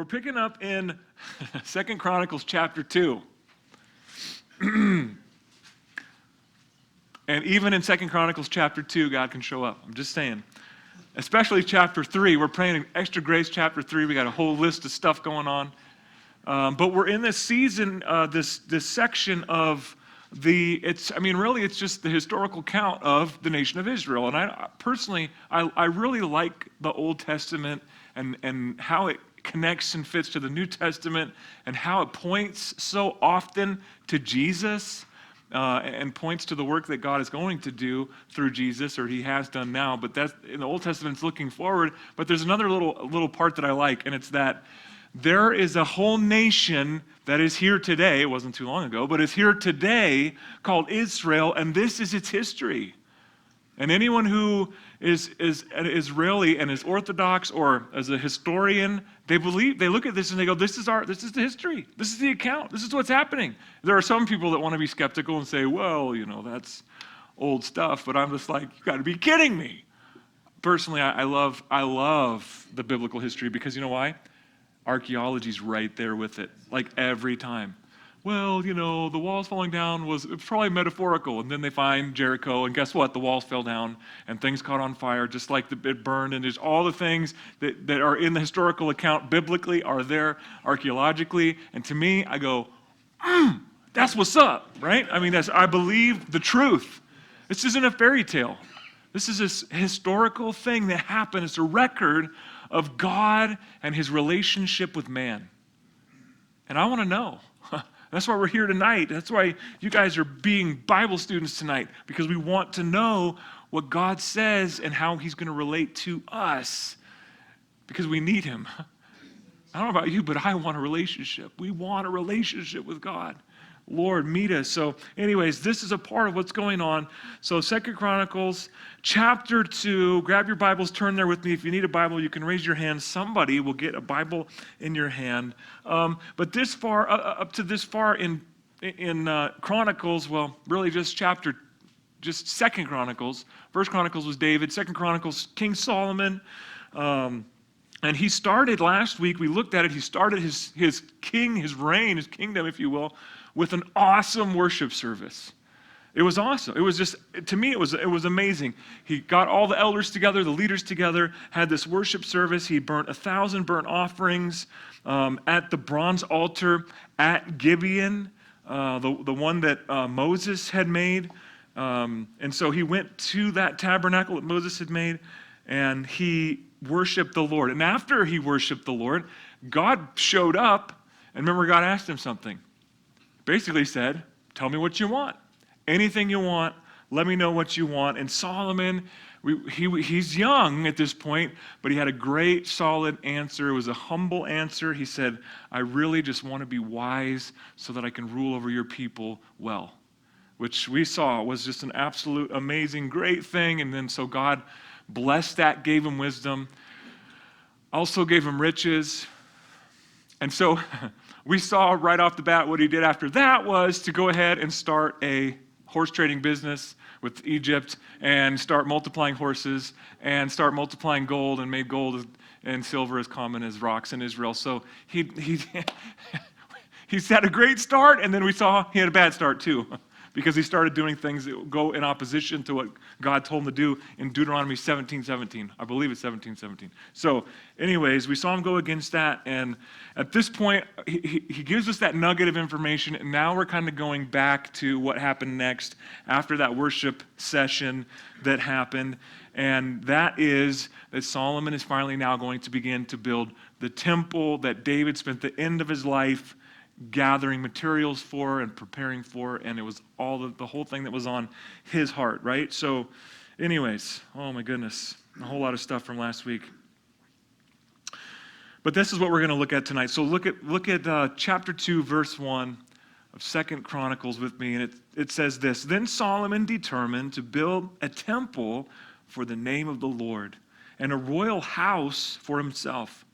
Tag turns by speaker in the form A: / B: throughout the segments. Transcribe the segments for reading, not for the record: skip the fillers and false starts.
A: we're picking up in 2 Chronicles chapter 2. And even in 2 Chronicles chapter 2, God can show up. I'm just saying. Especially chapter 3. We're praying extra grace chapter 3. We got a whole list of stuff going on. But we're in this season, this section of really it's just the historical count of the nation of Israel. And I personally really like the Old Testament and how it connects and fits to the New Testament and how it points so often to Jesus and points to the work that God is going to do through Jesus, or he has done now. But that's in the Old Testament, it's looking forward. But there's another little part that I like, and it's that there is a whole nation that is here today, it wasn't too long ago, but is here today called Israel, and this is its history. And anyone who is an Israeli and is Orthodox or as a historian, they look at this and they go, this is the history. This is the account. This is what's happening. There are some people that want to be skeptical and say, well, that's old stuff, but I'm just like, you got to be kidding me. Personally, I love the biblical history because you know why? Archaeology's right there with it, like every time. Well, the walls falling down was probably metaphorical, and then they find Jericho, and guess what? The walls fell down, and things caught on fire, just like it burned, and there's all the things that are in the historical account biblically are there archaeologically, and to me, I go, that's what's up, right? I believe the truth. This isn't a fairy tale. This is a historical thing that happened. It's a record of God and his relationship with man. And I want to know. That's why we're here tonight. That's why you guys are being Bible students tonight, because we want to know what God says and how he's going to relate to us, because we need him. I don't know about you, but I want a relationship. We want a relationship with God. Lord, meet us. So anyways, this is a part of what's going on. So 2 Chronicles chapter 2, grab your Bibles, turn there with me. If you need a Bible, you can raise your hand. Somebody will get a Bible in your hand. But this far, up to this far in Chronicles, well, really just 2 Chronicles. 1 Chronicles was David, 2 Chronicles, King Solomon. And he started last week, we looked at it, he started his reign, his kingdom, if you will, with an awesome worship service. It was awesome. It was just, to me, it was amazing. He got all the elders together, the leaders together, had this worship service. He burnt 1,000 burnt offerings at the bronze altar at Gibeon, the one that Moses had made. And so he went to that tabernacle that Moses had made, and he worshiped the Lord. And after he worshiped the Lord, God showed up, and remember, God asked him something. Basically said, tell me what you want. Anything you want, let me know what you want. And Solomon, he's young at this point, but he had a great, solid answer. It was a humble answer. He said, I really just want to be wise so that I can rule over your people well, which we saw was just an absolute amazing, great thing. And then so God blessed that, gave him wisdom, also gave him riches. And so we saw right off the bat what he did after that was to go ahead and start a horse trading business with Egypt and start multiplying horses and start multiplying gold, and made gold and silver as common as rocks in Israel. So he's had a great start, and then we saw he had a bad start too, because he started doing things that go in opposition to what God told him to do in Deuteronomy 17:17. I believe it's 17:17. So anyways, we saw him go against that, and at this point, he gives us that nugget of information, and now we're kind of going back to what happened next after that worship session that happened, and that is that Solomon is finally now going to begin to build the temple that David spent the end of his life gathering materials for and preparing for, and it was all the whole thing that was on his heart, right? So anyways, oh my goodness, a whole lot of stuff from last week. But this is what we're going to look at tonight. So look at chapter 2, verse 1 of 2 Chronicles with me, and it says this: Then Solomon determined to build a temple for the name of the Lord and a royal house for himself.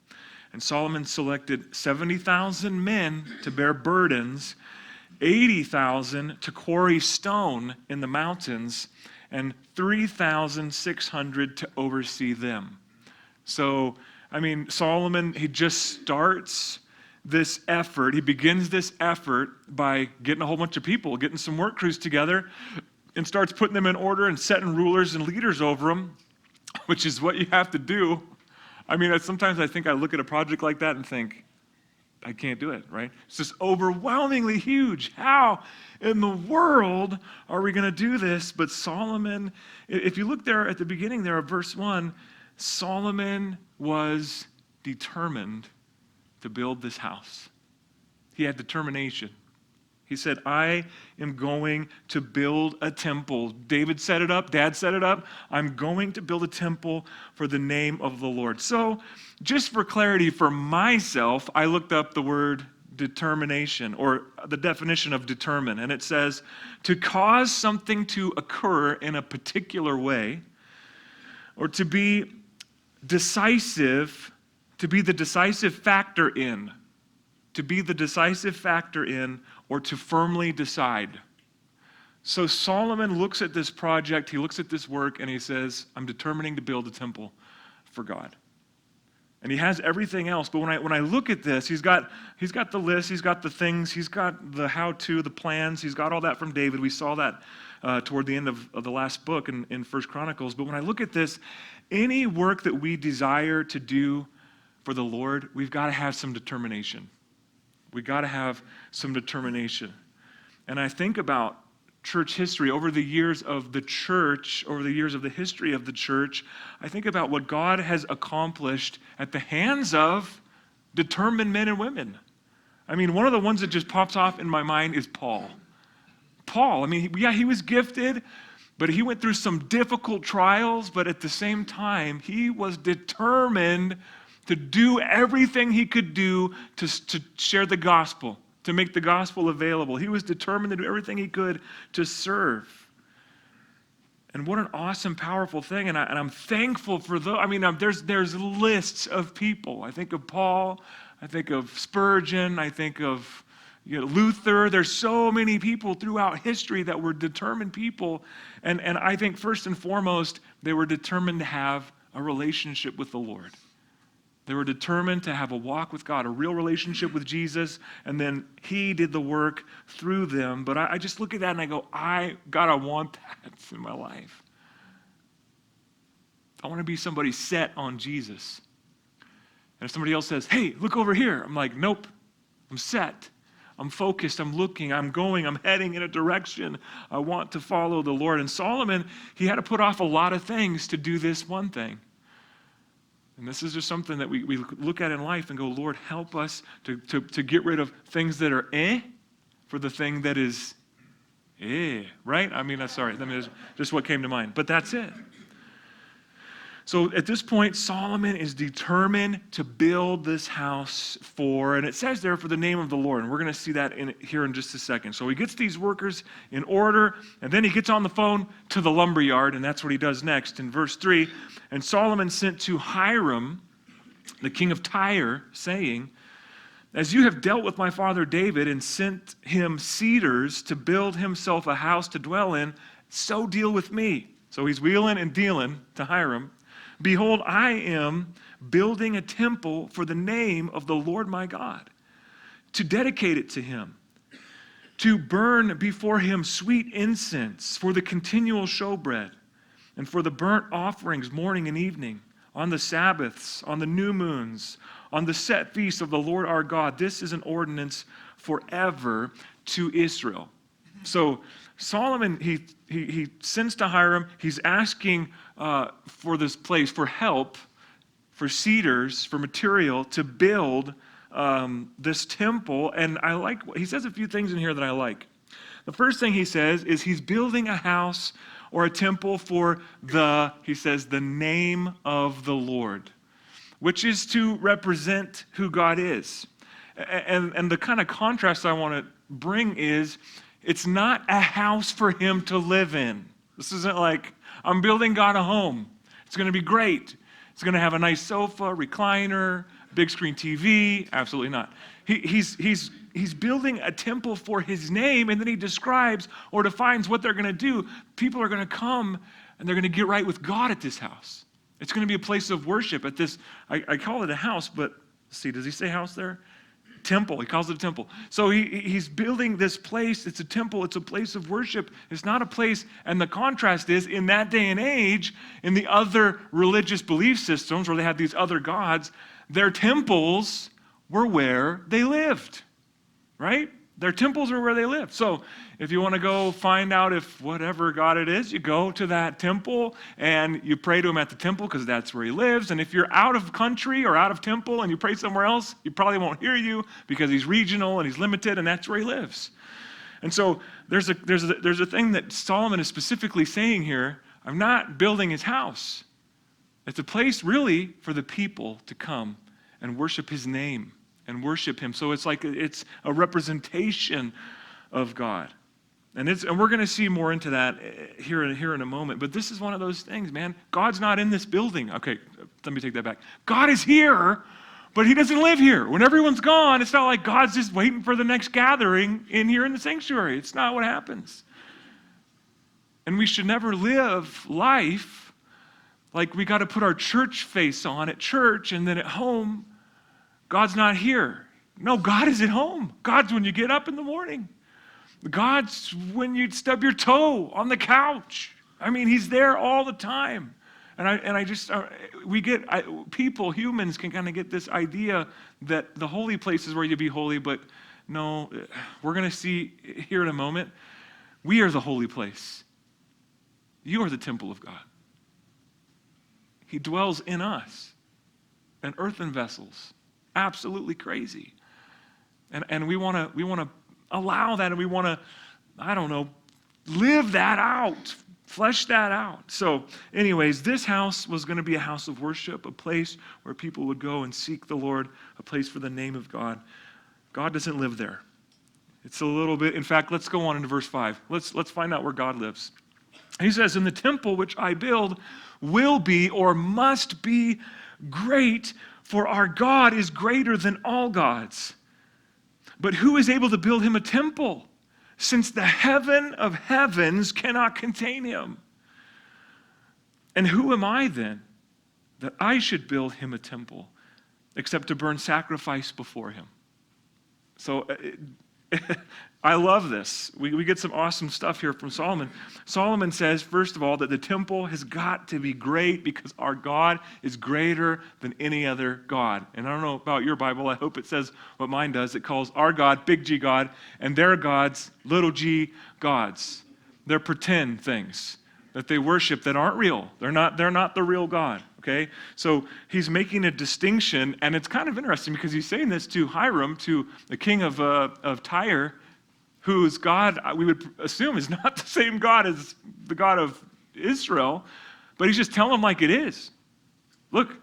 A: And Solomon selected 70,000 men to bear burdens, 80,000 to quarry stone in the mountains, and 3,600 to oversee them. So I mean, Solomon, he just starts this effort. He begins this effort by getting a whole bunch of people, getting some work crews together, and starts putting them in order and setting rulers and leaders over them, which is what you have to do. I mean, sometimes I think I look at a project like that and think, I can't do it, right? It's just overwhelmingly huge. How in the world are we going to do this? But Solomon, if you look there at the beginning there of verse 1, Solomon was determined to build this house. He had determination. He said, I am going to build a temple. David set it up. Dad set it up. I'm going to build a temple for the name of the Lord. So just for clarity for myself, I looked up the word determination, or the definition of determine. And it says, to cause something to occur in a particular way, or to be decisive, to be the decisive factor in. To be the decisive factor in, or to firmly decide. So Solomon looks at this project, he looks at this work, and he says, I'm determining to build a temple for God. And he has everything else, but when I look at this, he's got the list, he's got the things, he's got the how-to, the plans, he's got all that from David. We saw that toward the end of the last book in 1 Chronicles. But when I look at this, any work that we desire to do for the Lord, we've got to have some determination. We got to have some determination. And I think about church history, over the years of the church, over the years of the history of the church, I think about what God has accomplished at the hands of determined men and women. I mean, one of the ones that just pops off in my mind is Paul. Paul, I mean, he was gifted, but he went through some difficult trials, but at the same time, he was determined to do everything he could do to share the gospel, to make the gospel available. He was determined to do everything he could to serve. And what an awesome, powerful thing. And I'm thankful for those. I mean, there's lists of people. I think of Paul. I think of Spurgeon. I think of Luther. There's so many people throughout history that were determined people. And I think first and foremost, they were determined to have a relationship with the Lord. They were determined to have a walk with God, a real relationship with Jesus, and then he did the work through them. But I just look at that and I go, God, I want that in my life. I want to be somebody set on Jesus. And if somebody else says, hey, look over here, I'm like, nope, I'm set. I'm focused, I'm looking, I'm going, I'm heading in a direction. I want to follow the Lord. And Solomon, he had to put off a lot of things to do this one thing. And this is just something that we look at in life and go, Lord, help us to get rid of things that are for the thing that is right? I mean, sorry, just what came to mind. But that's it. So at this point, Solomon is determined to build this house and it says there, for the name of the Lord. And we're going to see that here in just a second. So he gets these workers in order, and then he gets on the phone to the lumberyard, and that's what he does next. In verse 3, and Solomon sent to Hiram, the king of Tyre, saying, as you have dealt with my father David and sent him cedars to build himself a house to dwell in, so deal with me. So he's wheeling and dealing to Hiram. Behold, I am building a temple for the name of the Lord my God, to dedicate it to him, to burn before him sweet incense for the continual showbread, and for the burnt offerings morning and evening, on the Sabbaths, on the new moons, on the set feasts of the Lord our God. This is an ordinance forever to Israel. So Solomon, he sends to Hiram. He's asking for this place, for help, for cedars, for material to build this temple. And he says a few things in here that I like. The first thing he says is he's building a house or a temple for the name of the Lord, which is to represent who God is. And the kind of contrast I want to bring is, it's not a house for him to live in. This isn't like, I'm building God a home. It's going to be great. It's going to have a nice sofa, recliner, big screen TV. Absolutely not. He's building a temple for his name, and then he describes or defines what they're going to do. People are going to come, and they're going to get right with God at this house. It's going to be a place of worship at this, I call it a house, but let's see, does he say house there? Temple. He calls it a temple. So he's building this place. It's a temple. It's a place of worship. It's not a place, and the contrast is, in that day and age, in the other religious belief systems where they had these other gods, their temples were where they lived, right? Their temples are where they live. So if you want to go find out if whatever God it is, you go to that temple and you pray to him at the temple because that's where he lives. And if you're out of country or out of temple and you pray somewhere else, he probably won't hear you because he's regional and he's limited, and that's where he lives. And so there's a thing that Solomon is specifically saying here. I'm not building his house. It's a place really for the people to come and worship his name and worship him. So it's like it's a representation of God. And we're going to see more into that here in a moment. But this is one of those things, man. God's not in this building. Okay, let me take that back. God is here, but he doesn't live here. When everyone's gone, it's not like God's just waiting for the next gathering in here in the sanctuary. It's not what happens. And we should never live life like we got to put our church face on at church, and then at home, God's not here. No, God is at home. God's when you get up in the morning. God's when you stub your toe on the couch. I mean, he's there all the time. Humans can kind of get this idea that the holy place is where you be holy, but no, we're going to see here in a moment, we are the holy place. You are the temple of God. He dwells in us, in earthen vessels. Absolutely crazy. And we want to allow that, and we want to, live that out, flesh that out. So anyways, this house was going to be a house of worship, a place where people would go and seek the Lord, a place for the name of God. God doesn't live there. It's a little bit, in fact, let's go on into verse 5. Let's find out where God lives. He says, "In the temple which I build will be or must be great, for our God is greater than all gods. But who is able to build him a temple, since the heaven of heavens cannot contain him? And who am I then, that I should build him a temple, except to burn sacrifice before him?" So I love this. We get some awesome stuff here from Solomon. Solomon says, first of all, that the temple has got to be great because our God is greater than any other God. And I don't know about your Bible. I hope it says what mine does. It calls our God, big G God, and their gods, little g gods. They're pretend things that they worship that aren't real. They're not the real God. Okay, so he's making a distinction, and it's kind of interesting because he's saying this to Hiram, to the king of Tyre, whose God we would assume is not the same God as the God of Israel, but he's just telling him like it is. Look,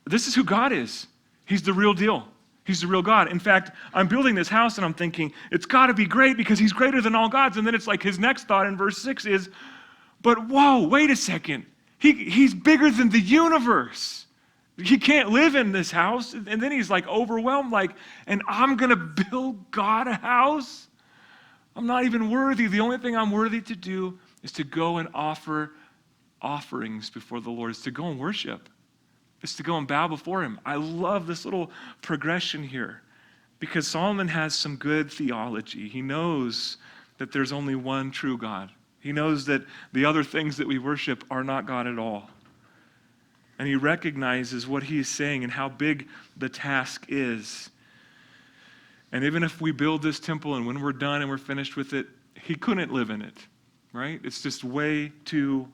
A: this is who God is. He's the real deal. He's the real God. In fact, I'm building this house, and I'm thinking, it's got to be great because he's greater than all gods. And then it's like his next thought in verse 6 is, but whoa, wait a second. He's bigger than the universe. He can't live in this house. And then he's like overwhelmed, like, and I'm going to build God a house? I'm not even worthy. The only thing I'm worthy to do is to go and offer offerings before the Lord, is to go and worship. It's to go and bow before him. I love this little progression here because Solomon has some good theology. He knows that there's only one true God. He knows that the other things that we worship are not God at all. And he recognizes what he is saying and how big the task is. And even if we build this temple and when we're done and we're finished with it, he couldn't live in it, right? It's just way too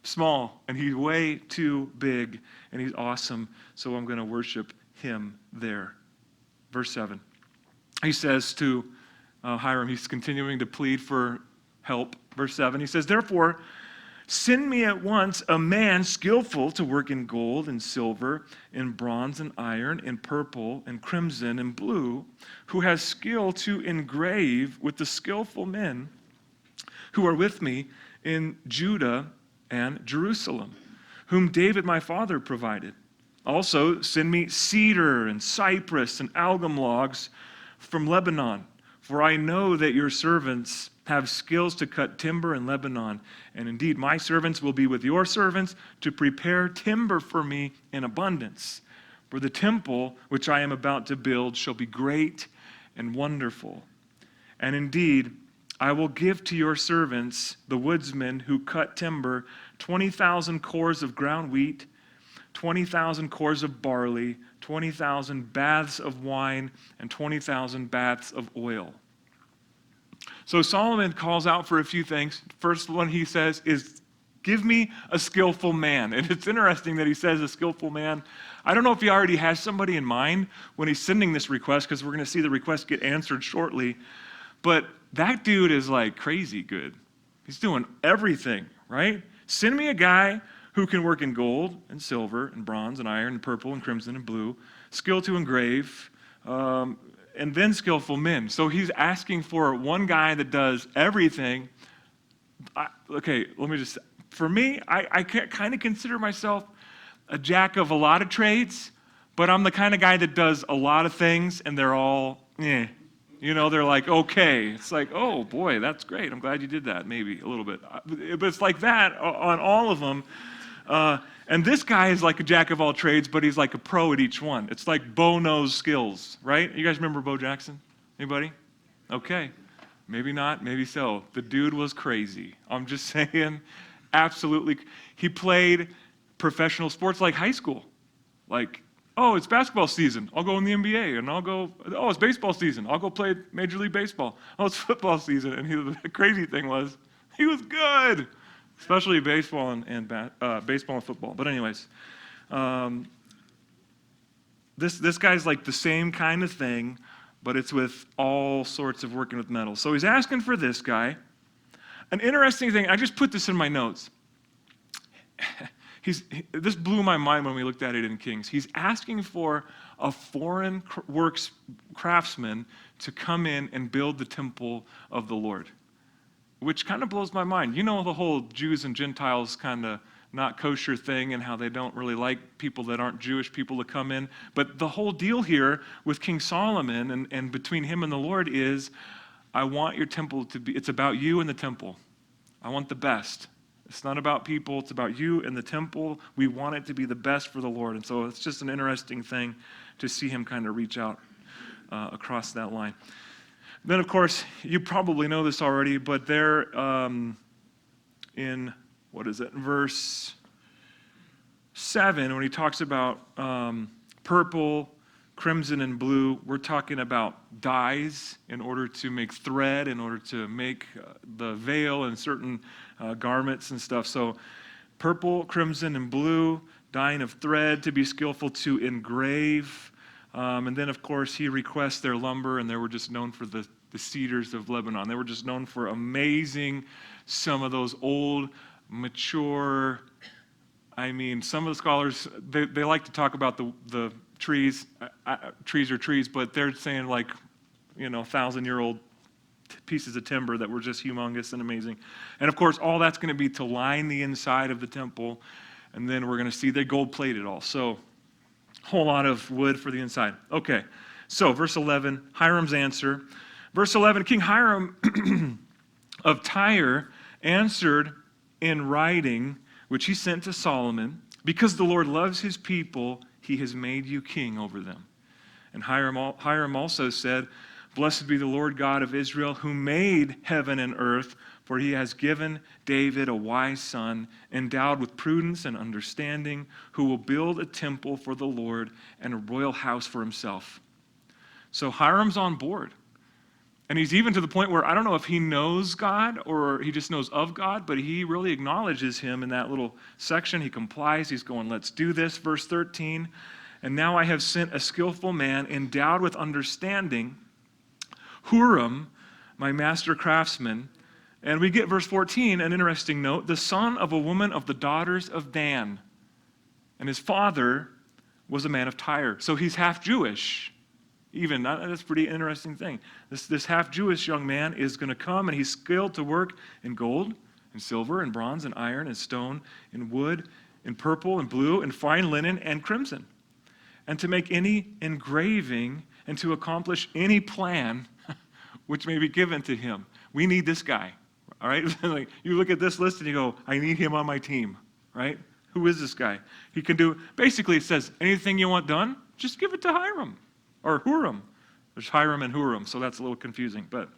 A: small, and he's way too big, and he's awesome, so I'm going to worship him there. Verse 7. He says to Hiram, he's continuing to plead for help. Verse 7, he says, "Therefore, send me at once a man skillful to work in gold and silver, in bronze and iron, in purple and crimson and blue, who has skill to engrave with the skillful men who are with me in Judah and Jerusalem, whom David my father provided. Also, send me cedar and cypress and algum logs from Lebanon, for I know that your servants have skills to cut timber in Lebanon. And indeed, my servants will be with your servants to prepare timber for me in abundance. For the temple which I am about to build shall be great and wonderful. And indeed, I will give to your servants, the woodsmen who cut timber, 20,000 cores of ground wheat, 20,000 cores of barley, 20,000 baths of wine, and 20,000 baths of oil. So Solomon calls out for a few things. First one he says is, give me a skillful man. And it's interesting that he says a skillful man. I don't know if he already has somebody in mind when he's sending this request, because we're going to see the request get answered shortly. But that dude is like crazy good. He's doing everything, right? Send me a guy who can work in gold and silver and bronze and iron and purple and crimson and blue, skill to engrave, and then skillful men. So he's asking for one guy that does everything. For me, I kind of consider myself a jack of a lot of trades, but I'm the kind of guy that does a lot of things, and they're all, they're like, okay. It's like, oh, boy, that's great. I'm glad you did that, maybe a little bit. But it's like that on all of them. And this guy is like a jack of all trades, but he's like a pro at each one. It's like Bo knows skills, right? You guys remember Bo Jackson? Anybody? Okay. Maybe not, maybe so. The dude was crazy. I'm just saying, absolutely. He played professional sports like high school. Like, oh, it's basketball season. I'll go in the NBA, and it's baseball season. I'll go play Major League Baseball. Oh, it's football season. And the crazy thing was, he was good. Especially baseball and baseball and football. But anyways, this guy's like the same kind of thing, but it's with all sorts of working with metals. So he's asking for this guy. An interesting thing, I just put this in my notes. This blew my mind when we looked at it in Kings. He's asking for a foreign works craftsman to come in and build the temple of the Lord, which kind of blows my mind. You know the whole Jews and Gentiles kind of not kosher thing and how they don't really like people that aren't Jewish people to come in. But the whole deal here with King Solomon and between him and the Lord is, I want your temple to be, it's about you and the temple. I want the best. It's not about people, it's about you and the temple. We want it to be the best for the Lord. And so it's just an interesting thing to see him kind of reach out across that line. Then, of course, you probably know this already, but there in verse 7, when he talks about purple, crimson, and blue, we're talking about dyes in order to make thread, in order to make the veil and certain garments and stuff. So purple, crimson, and blue, dyeing of thread, to be skillful to engrave. And then, of course, he requests their lumber, and they were just known for the cedars of Lebanon. They were just known for amazing, some of those old, mature, some of the scholars, they like to talk about the trees. Trees are trees, but they're saying 1,000-year-old pieces of timber that were just humongous and amazing. And, of course, all that's going to be to line the inside of the temple, and then we're going to see they gold-plated all. So, whole lot of wood for the inside. Okay, so verse 11, Hiram's answer. Verse 11, King Hiram of Tyre answered in writing, which he sent to Solomon, because the Lord loves his people, he has made you king over them. And Hiram also said, blessed be the Lord God of Israel, who made heaven and earth, for he has given David a wise son, endowed with prudence and understanding, who will build a temple for the Lord and a royal house for himself. So Hiram's on board. And he's even to the point where I don't know if he knows God or he just knows of God, but he really acknowledges him in that little section. He complies. He's going, let's do this. Verse 13, and now I have sent a skillful man endowed with understanding, Huram, my master craftsman. And we get verse 14, an interesting note, the son of a woman of the daughters of Dan. And his father was a man of Tyre. So he's half Jewish. Even, that's a pretty interesting thing. This half-Jewish young man is going to come, and he's skilled to work in gold, and silver, and bronze, and iron, and stone, and wood, and purple, and blue, and fine linen, and crimson. And to make any engraving, and to accomplish any plan which may be given to him. we need this guy, all right? Like, you look at this list and you go, I need him on my team, right? Who is this guy? He can do, basically it says, anything you want done, just give it to Hiram, or Huram. There's Hiram and Huram, so that's a little confusing, but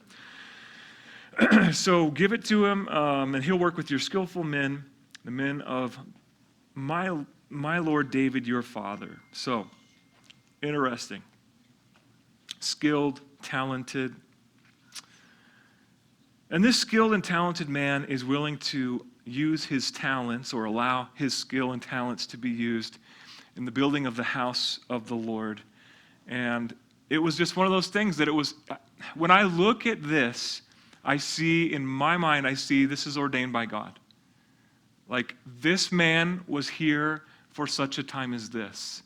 A: so give it to him, and he'll work with your skillful men, the men of my Lord David, your father. So, interesting. Skilled, talented. And this skilled and talented man is willing to use his talents or allow his skill and talents to be used in the building of the house of the Lord. And it was just one of those things that it was, when I look at this, I see, in my mind, I see this is ordained by God. Like, this man was here for such a time as this.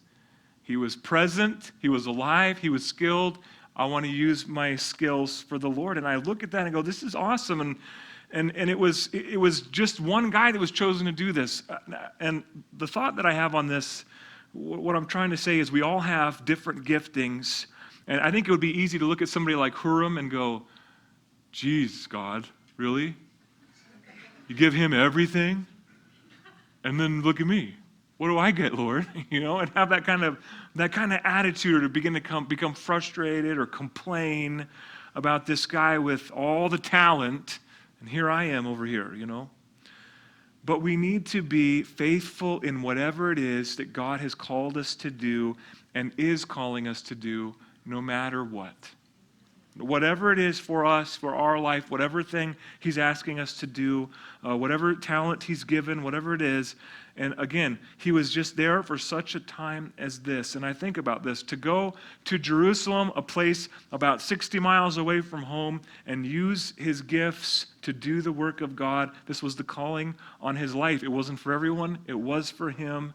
A: He was present, he was alive, he was skilled. I want to use my skills for the Lord. And I look at that and go, this is awesome. And it was just one guy that was chosen to do this. And the thought that I have on this, what I'm trying to say is we all have different giftings. And I think it would be easy to look at somebody like Huram and go, geez, God, really? You give him everything? And then look at me. What do I get, Lord? And have that kind of attitude, or to begin to become frustrated or complain about this guy with all the talent, and here I am over here, But we need to be faithful in whatever it is that God has called us to do and is calling us to do, no matter what. Whatever it is for us, for our life, whatever thing he's asking us to do, whatever talent he's given, whatever it is. And again, he was just there for such a time as this. And I think about this, to go to Jerusalem, a place about 60 miles away from home, and use his gifts to do the work of God. This was the calling on his life. It wasn't for everyone. It was for him.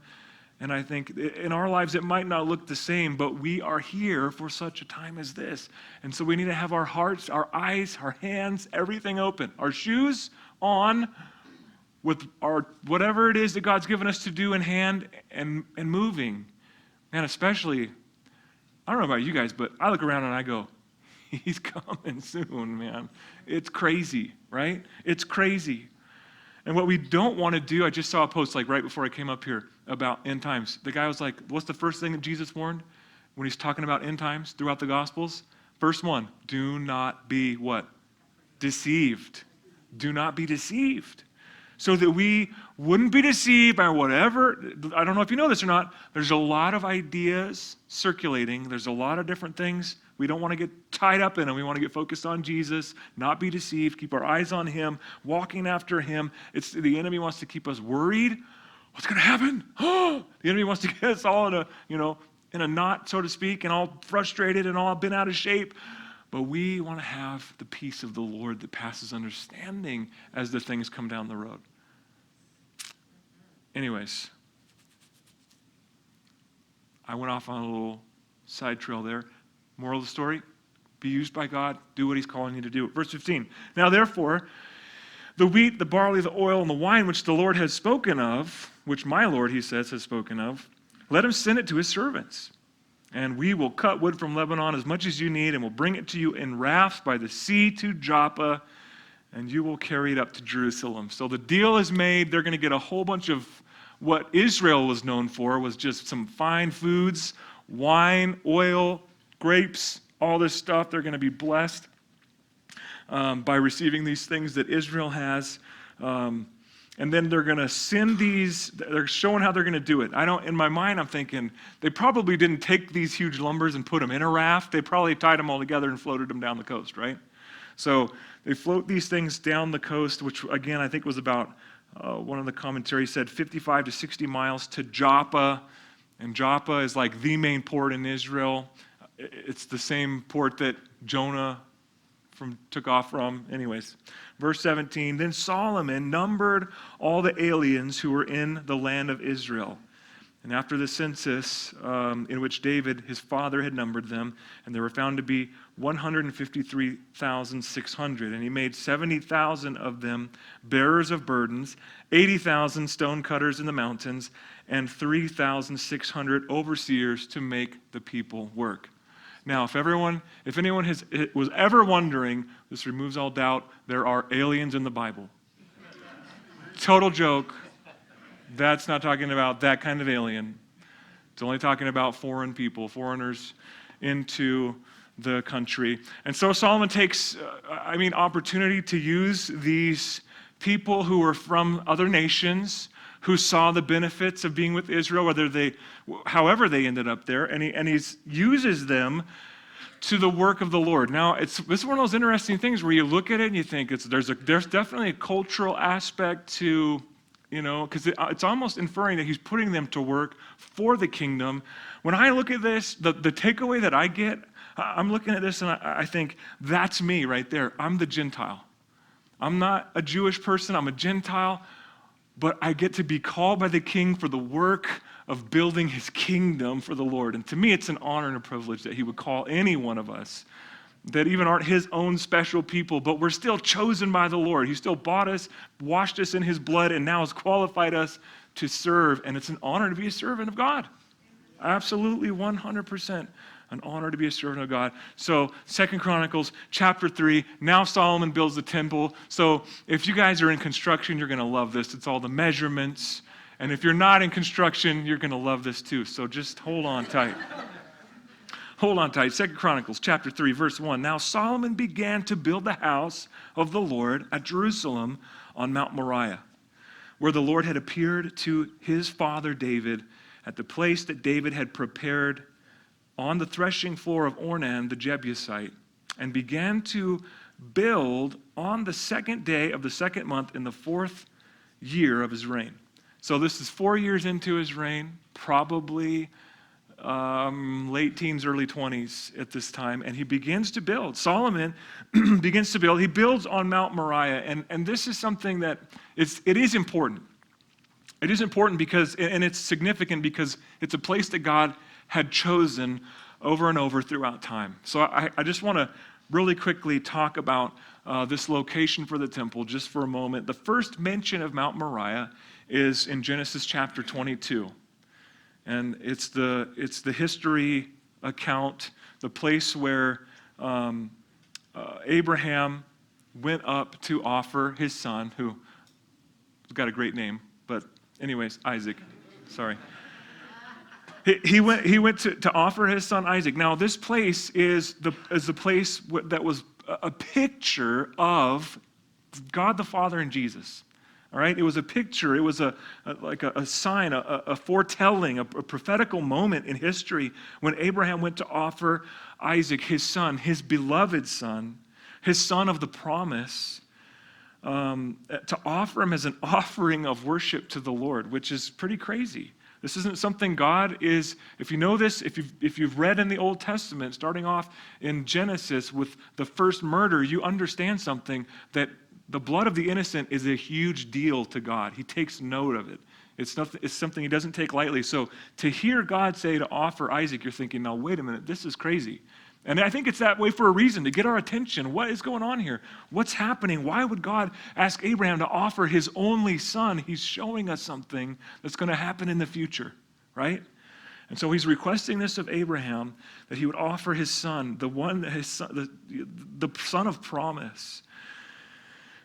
A: And I think in our lives, it might not look the same, but we are here for such a time as this. And so we need to have our hearts, our eyes, our hands, everything open. Our shoes on with our whatever it is that God's given us to do in hand and moving. Man, especially, I don't know about you guys, but I look around and I go, he's coming soon, man. It's crazy, right? It's crazy. And what we don't want to do, I just saw a post like right before I came up here about end times. The guy was like, what's the first thing that Jesus warned when he's talking about end times throughout the Gospels? First one, do not be what? Deceived. Do not be deceived. So that we wouldn't be deceived by whatever, I don't know if you know this or not, there's a lot of ideas circulating. There's a lot of different things. We don't want to get tied up in them. We want to get focused on Jesus, not be deceived, keep our eyes on him, walking after him. The enemy wants to keep us worried. What's going to happen? The enemy wants to get us all in a knot, so to speak, and all frustrated and all bent out of shape. But we want to have the peace of the Lord that passes understanding as the things come down the road. Anyways, I went off on a little side trail there. Moral of the story, be used by God, do what he's calling you to do. Verse 15, now therefore, the wheat, the barley, the oil, and the wine which the Lord has spoken of, which my Lord, he says, has spoken of, let him send it to his servants. And we will cut wood from Lebanon as much as you need, and will bring it to you in rafts by the sea to Joppa, and you will carry it up to Jerusalem. So the deal is made. They're going to get a whole bunch of what Israel was known for, was just some fine foods, wine, oil, grapes, all this stuff. They're going to be blessed by receiving these things that Israel has. And then they're going to send these, they're showing how they're going to do it. In my mind, I'm thinking, they probably didn't take these huge lumbers and put them in a raft. They probably tied them all together and floated them down the coast, right? So they float these things down the coast, which again, I think was about, one of the commentaries said 55 to 60 miles to Joppa. And Joppa is like the main port in Israel. It's the same port that Jonah took off from. Anyways, verse 17, then Solomon numbered all the aliens who were in the land of Israel. And after the census in which David, his father, had numbered them, and there were found to be 153,600. And he made 70,000 of them bearers of burdens, 80,000 stone cutters in the mountains, and 3,600 overseers to make the people work. Now, if anyone was ever wondering, this removes all doubt, there are aliens in the Bible. Total joke. That's not talking about that kind of alien. It's only talking about foreign people, foreigners into the country. And so Solomon takes, opportunity to use these people who were from other nations, who saw the benefits of being with Israel, however they ended up there, and he uses them to the work of the Lord. Now, this is one of those interesting things where you look at it and you think there's definitely a cultural aspect to, because it's almost inferring that he's putting them to work for the kingdom. When I look at this, the takeaway that I get, I'm looking at this and I think, that's me right there. I'm the Gentile. I'm not a Jewish person, I'm a Gentile, but I get to be called by the King for the work of building his kingdom for the Lord. And to me, it's an honor and a privilege that he would call any one of us that even aren't his own special people, but we're still chosen by the Lord. He still bought us, washed us in his blood, and now has qualified us to serve. And it's an honor to be a servant of God. Absolutely 100%. An honor to be a servant of God. So 2 Chronicles chapter 3, now Solomon builds the temple. So if you guys are in construction, you're going to love this. It's all the measurements. And if you're not in construction, you're going to love this too. So just hold on tight. Hold on tight. 2 Chronicles chapter 3, verse 1. Now Solomon began to build the house of the Lord at Jerusalem on Mount Moriah, where the Lord had appeared to his father David at the place that David had prepared on the threshing floor of Ornan the Jebusite, and began to build on the second day of the second month in the 4th year of his reign. So this is 4 years into his reign, probably late teens, early 20s at this time, and he begins to build. Solomon begins to build. He builds on Mount Moriah, and this is something that it is important. It is important because, and it's significant because it's a place that God had chosen over and over throughout time. So I just want to really quickly talk about this location for the temple just for a moment. The first mention of Mount Moriah is in Genesis chapter 22. And it's the history account, the place where Abraham went up to offer his son, who's got a great name, but anyways, Isaac. Sorry. He went to offer his son Isaac. Now, this place is the place that was a picture of God the Father and Jesus. All right, it was a picture. It was like a sign, a foretelling, a prophetical moment in history when Abraham went to offer Isaac, his son, his beloved son, his son of the promise, to offer him as an offering of worship to the Lord, which is pretty crazy. This isn't something God is, if you know this, if you've read in the Old Testament, starting off in Genesis with the first murder, you understand something, that the blood of the innocent is a huge deal to God. He takes note of it. It's something he doesn't take lightly. So to hear God say to offer Isaac, you're thinking, now wait a minute, this is crazy. And I think it's that way for a reason, to get our attention. What is going on here? What's happening? Why would God ask Abraham to offer his only son? He's showing us something that's going to happen in the future, right? And so he's requesting this of Abraham, that he would offer his son, the son of promise.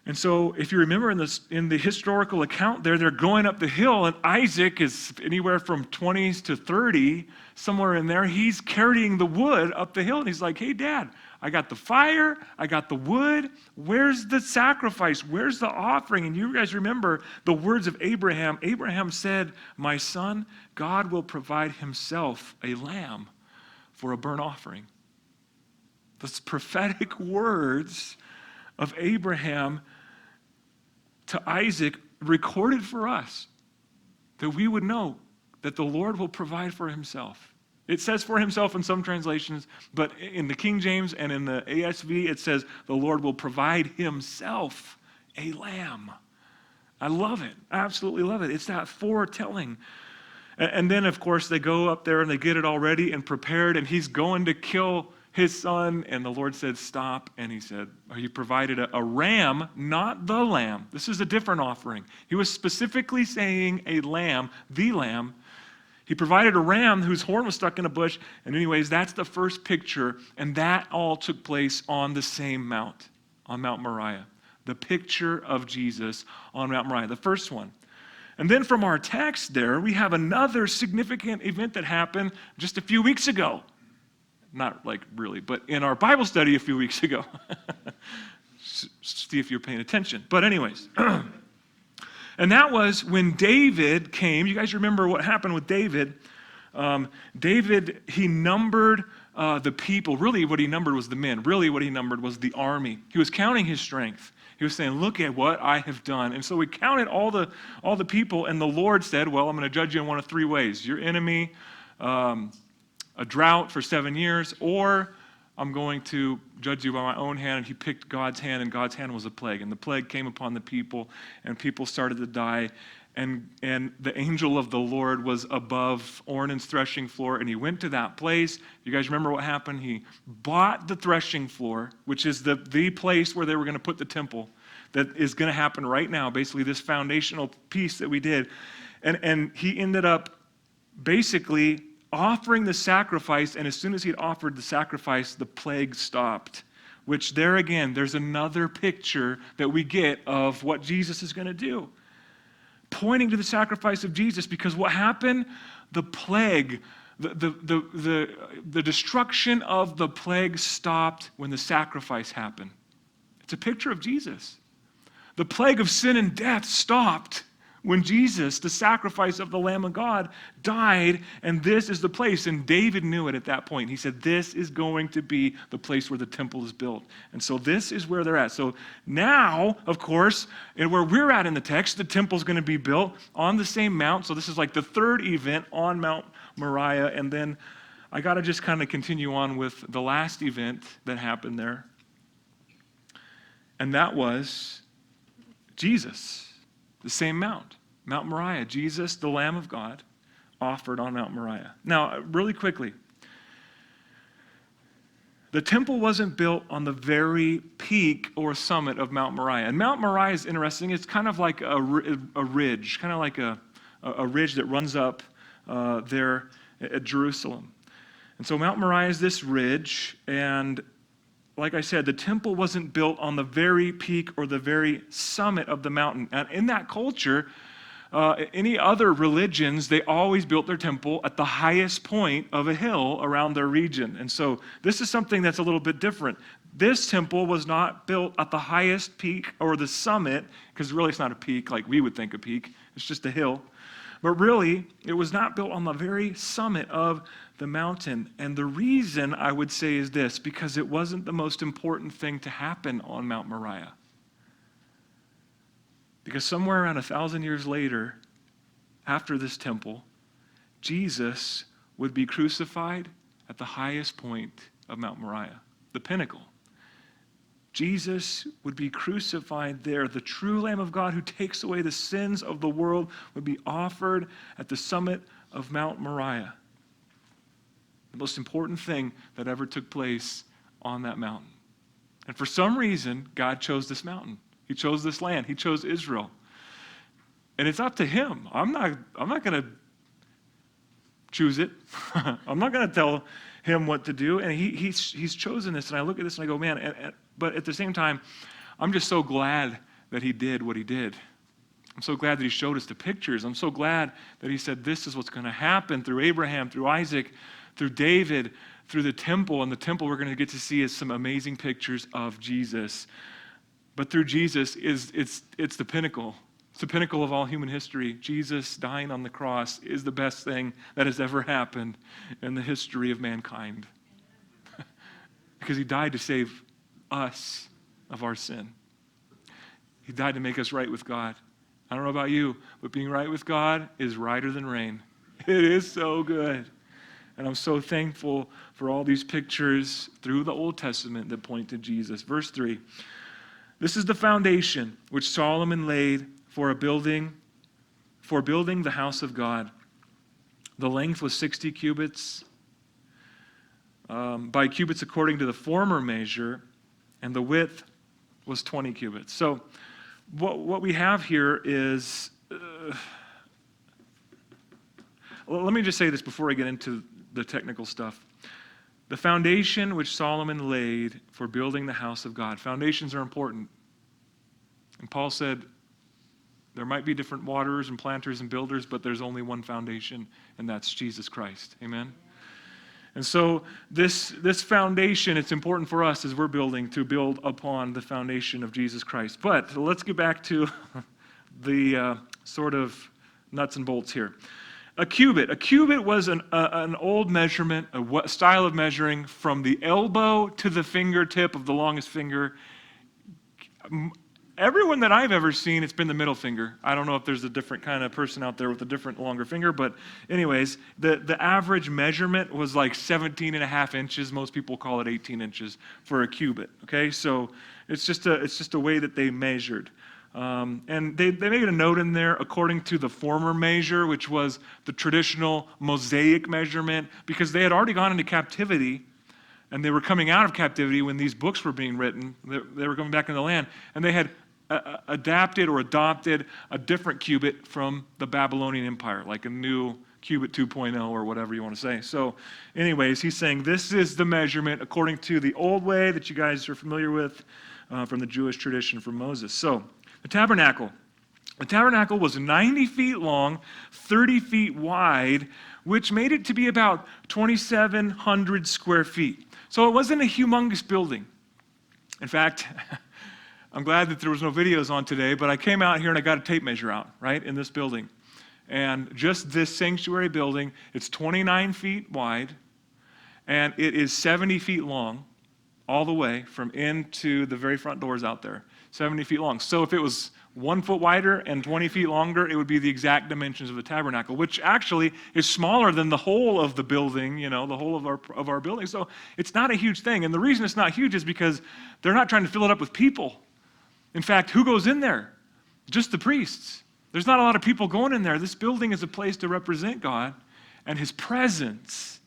A: And so if you remember in the historical account there, they're going up the hill, and Isaac is anywhere from 20s to 30, somewhere in there. He's carrying the wood up the hill, and he's like, hey, Dad, I got the fire, I got the wood. Where's the sacrifice? Where's the offering? And you guys remember the words of Abraham. Abraham said, my son, God will provide himself a lamb for a burnt offering. Those prophetic words of Abraham to Isaac recorded for us, that we would know that the Lord will provide for himself. It says for himself in some translations, but in the King James and in the ASV, it says the Lord will provide himself a lamb. I love it. I absolutely love it. It's that foretelling. And then, of course, they go up there and they get it all ready and prepared, and he's going to kill his son, and the Lord said, stop. And he said, he provided a ram, not the lamb. This is a different offering. He was specifically saying a lamb, the lamb. He provided a ram whose horn was stuck in a bush. And anyways, that's the first picture. And that all took place on the same mount, on Mount Moriah. The picture of Jesus on Mount Moriah, the first one. And then from our text there, we have another significant event that happened just a few weeks ago. Not like really, but in our Bible study a few weeks ago. See if you're paying attention. But anyways, and that was when David came. You guys remember what happened with David? David, he numbered the people. Really what he numbered was the men. Really what he numbered was the army. He was counting his strength. He was saying, look at what I have done. And so we counted all the people, and the Lord said, well, I'm going to judge you in one of three ways. Your enemy, a drought for 7 years, or I'm going to judge you by my own hand. And he picked God's hand, and God's hand was a plague. And the plague came upon the people, and people started to die. And the angel of the Lord was above Ornan's threshing floor, and he went to that place. You guys remember what happened? He bought the threshing floor, which is the place where they were going to put the temple. That is going to happen right now, basically this foundational piece that we did. And he ended up basically offering the sacrifice, and as soon as he had offered the sacrifice, the plague stopped. Which there again, there's another picture that we get of what Jesus is going to do. Pointing to the sacrifice of Jesus, because what happened? The plague, the destruction of the plague stopped when the sacrifice happened. It's a picture of Jesus. The plague of sin and death stopped when Jesus, the sacrifice of the Lamb of God, died, and this is the place. And David knew it at that point. He said, this is going to be the place where the temple is built. And so this is where they're at. So now, of course, and where we're at in the text, the temple's going to be built on the same mount. So this is like the third event on Mount Moriah. And then I got to just kind of continue on with the last event that happened there. And that was Jesus. The same mount, Mount Moriah. Jesus, the Lamb of God, offered on Mount Moriah. Now, really quickly, the temple wasn't built on the very peak or summit of Mount Moriah. And Mount Moriah is interesting. It's kind of like a ridge, kind of like a ridge that runs up there at Jerusalem. And so Mount Moriah is this ridge, and like I said, the temple wasn't built on the very peak or the very summit of the mountain. And in that culture, any other religions, they always built their temple at the highest point of a hill around their region. And so this is something that's a little bit different. This temple was not built at the highest peak or the summit, because really it's not a peak like we would think a peak. It's just a hill. But really, it was not built on the very summit of the mountain. And the reason I would say is this, because it wasn't the most important thing to happen on Mount Moriah. Because somewhere around 1,000 years later, after this temple, Jesus would be crucified at the highest point of Mount Moriah, the pinnacle. Jesus would be crucified there. The true Lamb of God who takes away the sins of the world would be offered at the summit of Mount Moriah. The most important thing that ever took place on that mountain. And for some reason, God chose this mountain. He chose this land. He chose Israel. And it's up to him. I'm not going to choose it. I'm not going to tell him what to do. And he's chosen this. And I look at this and I go, man, but at the same time, I'm just so glad that he did what he did. I'm so glad that he showed us the pictures. I'm so glad that he said this is what's going to happen through Abraham, through Isaac, through David, through the temple. And the temple we're going to get to see is some amazing pictures of Jesus. But through Jesus, it's the pinnacle. It's the pinnacle of all human history. Jesus dying on the cross is the best thing that has ever happened in the history of mankind. Because he died to save us of our sin. He died to make us right with God. I don't know about you, but being right with God is righter than rain. It is so good. And I'm so thankful for all these pictures through the Old Testament that point to Jesus. Verse 3, this is the foundation which Solomon laid for building the house of God. The length was 60 cubits, by cubits according to the former measure, and the width was 20 cubits. So what we have here is, let me just say this before I get into the technical stuff. The foundation which Solomon laid for building the house of God. Foundations are important. And Paul said, there might be different waterers and planters and builders, but there's only one foundation, and that's Jesus Christ. Amen? And so this foundation, it's important for us as we're building to build upon the foundation of Jesus Christ. But let's get back to the sort of nuts and bolts here. A cubit. A cubit was an old measurement, a style of measuring from the elbow to the fingertip of the longest finger. Everyone that I've ever seen, it's been the middle finger. I don't know if there's a different kind of person out there with a different longer finger, but anyways, the average measurement was like 17 and a half inches. Most people call it 18 inches for a cubit, okay? So it's just a way that they measured. And they made a note in there according to the former measure, which was the traditional Mosaic measurement, because they had already gone into captivity, and they were coming out of captivity when these books were being written. They were coming back into the land, and they had adapted or adopted a different cubit from the Babylonian Empire, like a new cubit 2.0 or whatever you want to say. So anyways, he's saying this is the measurement according to the old way that you guys are familiar with from the Jewish tradition from Moses. So the tabernacle. The tabernacle was 90 feet long, 30 feet wide, which made it to be about 2,700 square feet. So it wasn't a humongous building. In fact, I'm glad that there was no videos on today, but I came out here and I got a tape measure out, right, in this building. And just this sanctuary building, it's 29 feet wide, and it is 70 feet long, all the way from in to the very front doors out there, 70 feet long. So if it was 1 foot wider and 20 feet longer, it would be the exact dimensions of the tabernacle, which actually is smaller than the whole of the building, the whole of our building. So it's not a huge thing. And the reason it's not huge is because they're not trying to fill it up with people. In fact, who goes in there? Just the priests. There's not a lot of people going in there. This building is a place to represent God and his presence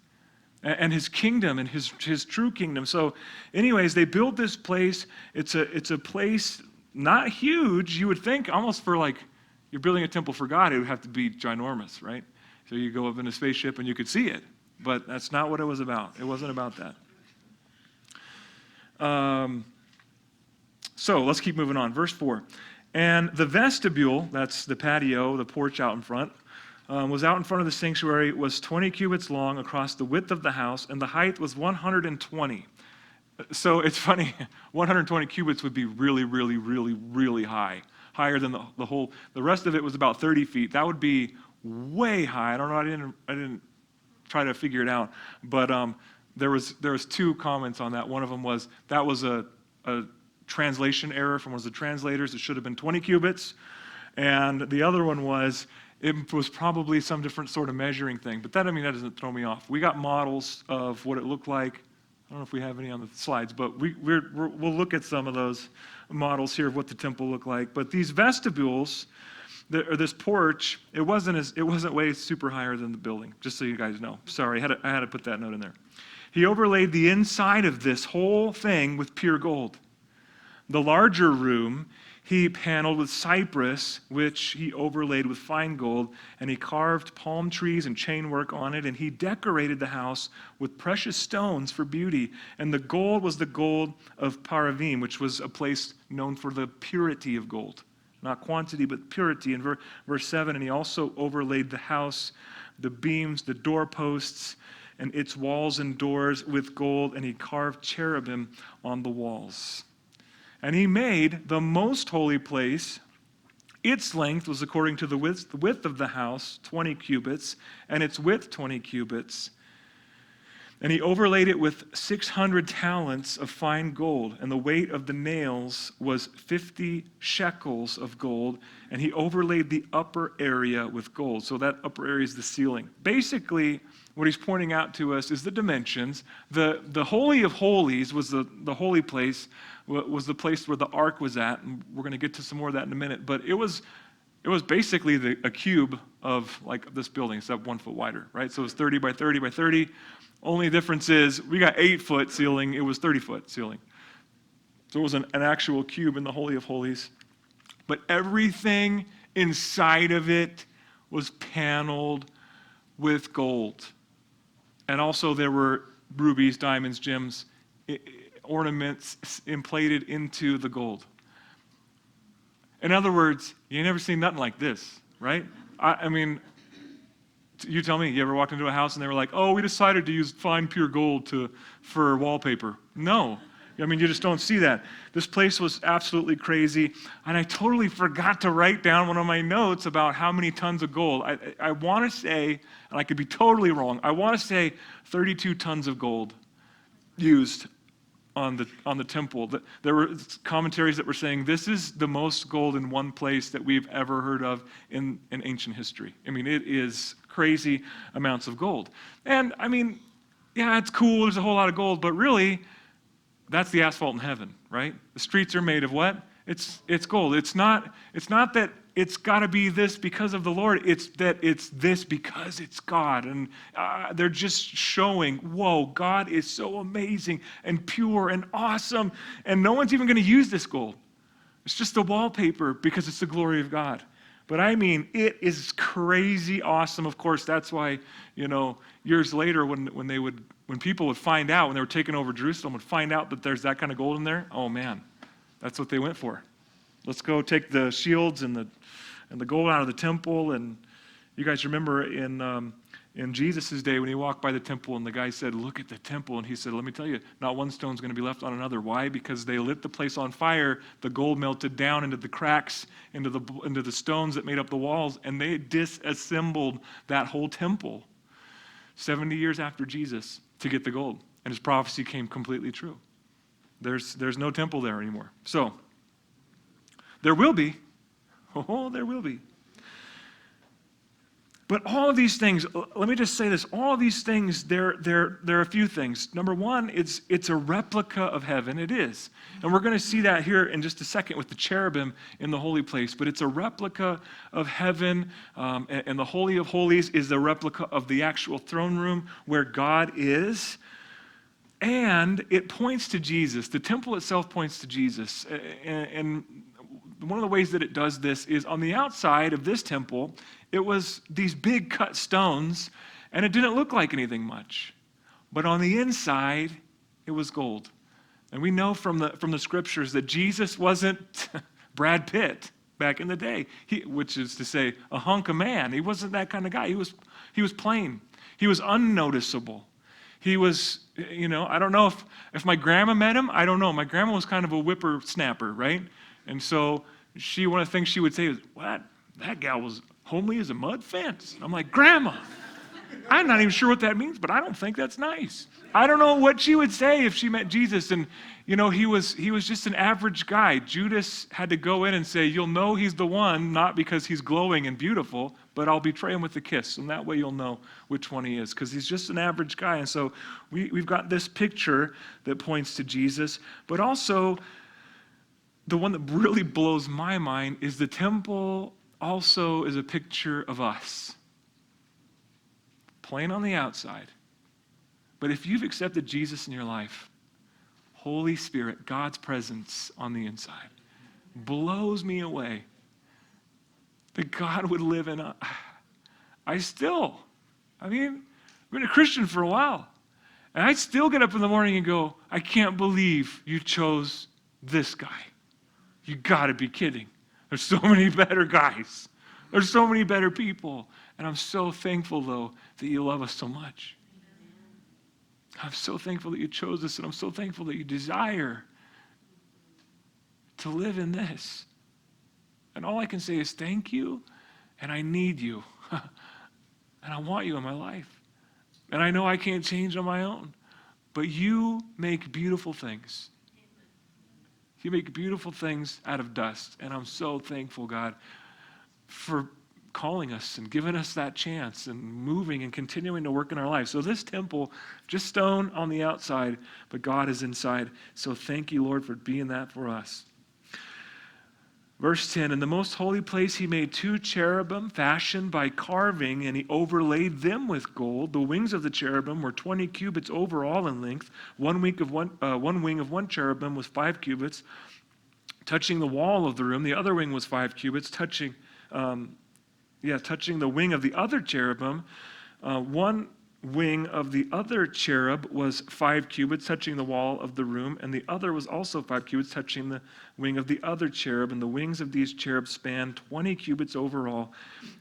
A: and his kingdom and his true kingdom. So anyways, they build this place. It's a place not huge. You would think almost for like you're building a temple for God, it would have to be ginormous, right? So you go up in a spaceship and you could see it. But that's not what it was about. It wasn't about that. So let's keep moving on. Verse 4. And the vestibule, that's the patio, the porch out in front, was out in front of the sanctuary, was 20 cubits long across the width of the house, and the height was 120. So it's funny, 120 cubits would be really, really, really, really high, higher than the rest of it was about 30 feet. That would be way high. I don't know, I didn't try to figure it out, but there was two comments on that. One of them was that was a translation error from one of the translators. It should have been 20 cubits. And the other one was, it was probably some different sort of measuring thing. But that doesn't throw me off. We got models of what it looked like. I don't know if we have any on the slides, but we'll look at some of those models here of what the temple looked like. But these vestibules, or this porch, it wasn't way super higher than the building, just so you guys know. Sorry, I had to put that note in there. He overlaid the inside of this whole thing with pure gold. The larger room he paneled with cypress, which he overlaid with fine gold, and he carved palm trees and chain work on it, and he decorated the house with precious stones for beauty. And the gold was the gold of Paravim, which was a place known for the purity of gold. Not quantity, but purity. In verse 7, and he also overlaid the house, the beams, the doorposts, and its walls and doors with gold, and he carved cherubim on the walls. And he made the most holy place. Its length was according to the width of the house, 20 cubits, and its width 20 cubits. And he overlaid it with 600 talents of fine gold, and the weight of the nails was 50 shekels of gold, and he overlaid the upper area with gold. So that upper area is the ceiling. Basically, what he's pointing out to us is the dimensions. The Holy of Holies was the holy place, was the place where the ark was at, and we're going to get to some more of that in a minute. But it was basically a cube of like this building, except 1 foot wider, right? So it was 30 by 30 by 30. Only difference is we got 8-foot ceiling. It was 30-foot ceiling. So it was an actual cube in the Holy of Holies. But everything inside of it was paneled with gold. And also there were rubies, diamonds, gems, ornaments emplated into the gold. In other words, you ain't never seen nothing like this, right? I mean, you tell me, you ever walked into a house and they were like, oh, we decided to use fine pure gold for wallpaper. No. I mean, you just don't see that. This place was absolutely crazy. And I totally forgot to write down one of my notes about how many tons of gold. I want to say, and I could be totally wrong, I want to say 32 tons of gold used on the temple. There were commentaries that were saying this is the most gold in one place that we've ever heard of in ancient history. I mean, it is crazy amounts of gold. And I mean, yeah, it's cool, there's a whole lot of gold, but really, that's the asphalt in heaven, right? The streets are made of what? It's gold. It's not that it's got to be this because of the Lord. It's that it's this because it's God. And they're just showing, whoa, God is so amazing and pure and awesome. And no one's even going to use this gold. It's just the wallpaper because it's the glory of God. But I mean, it is crazy awesome. Of course, that's why, years later when people would find out, when they were taking over Jerusalem, would find out that there's that kind of gold in there, oh man, that's what they went for. Let's go take the shields and the gold out of the temple. And you guys remember in Jesus' day when he walked by the temple and the guy said, look at the temple. And he said, let me tell you, not one stone's going to be left on another. Why? Because they lit the place on fire. The gold melted down into the cracks, into the stones that made up the walls, and they disassembled that whole temple 70 years after Jesus to get the gold. And his prophecy came completely true. There's no temple there anymore. So, there will be. Oh, there will be. But all of these things, let me just say this, all of these things, there are a few things. Number one, it's a replica of heaven. It is. And we're going to see that here in just a second with the cherubim in the holy place. But it's a replica of heaven, and the Holy of Holies is a replica of the actual throne room where God is. And it points to Jesus. The temple itself points to Jesus. And one of the ways that it does this is on the outside of this temple, it was these big cut stones, and it didn't look like anything much. But on the inside, it was gold. And we know from the scriptures that Jesus wasn't Brad Pitt back in the day, which is to say, a hunk of man. He wasn't that kind of guy. He was plain. He was unnoticeable. He was, I don't know if my grandma met him. I don't know. My grandma was kind of a whippersnapper, right? And so one of the things she would say is, what? That gal was homely as a mud fence. I'm like, Grandma, I'm not even sure what that means, but I don't think that's nice. I don't know what she would say if she met Jesus. And, he was just an average guy. Judas had to go in and say, you'll know he's the one, not because he's glowing and beautiful, but I'll betray him with a kiss. And that way you'll know which one he is, because he's just an average guy. And so we've got this picture that points to Jesus, but also the one that really blows my mind is the temple also is a picture of us. Plain on the outside. But if you've accepted Jesus in your life, Holy Spirit, God's presence on the inside, blows me away that God would live in us. I've been a Christian for a while. And I still get up in the morning and go, I can't believe you chose this guy. You got to be kidding. There's so many better guys. There's so many better people. And I'm so thankful, though, that you love us so much. I'm so thankful that you chose us, and I'm so thankful that you desire to live in this. And all I can say is thank you, and I need you. And I want you in my life. And I know I can't change on my own, but you make beautiful things. You make beautiful things out of dust. And I'm so thankful, God, for calling us and giving us that chance and moving and continuing to work in our lives. So this temple, just stone on the outside, but God is inside. So thank you, Lord, for being that for us. Verse 10, in the most holy place he made 2 cherubim fashioned by carving, and he overlaid them with gold. The wings of the cherubim were 20 cubits overall in length. One wing of one cherubim was 5 cubits, touching the wall of the room. The other wing was 5 cubits, touching the wing of the other cherubim. One wing of the other cherub was 5 cubits, touching the wall of the room, and the other was also 5 cubits, touching the wing of the other cherub. And the wings of these cherubs spanned 20 cubits overall,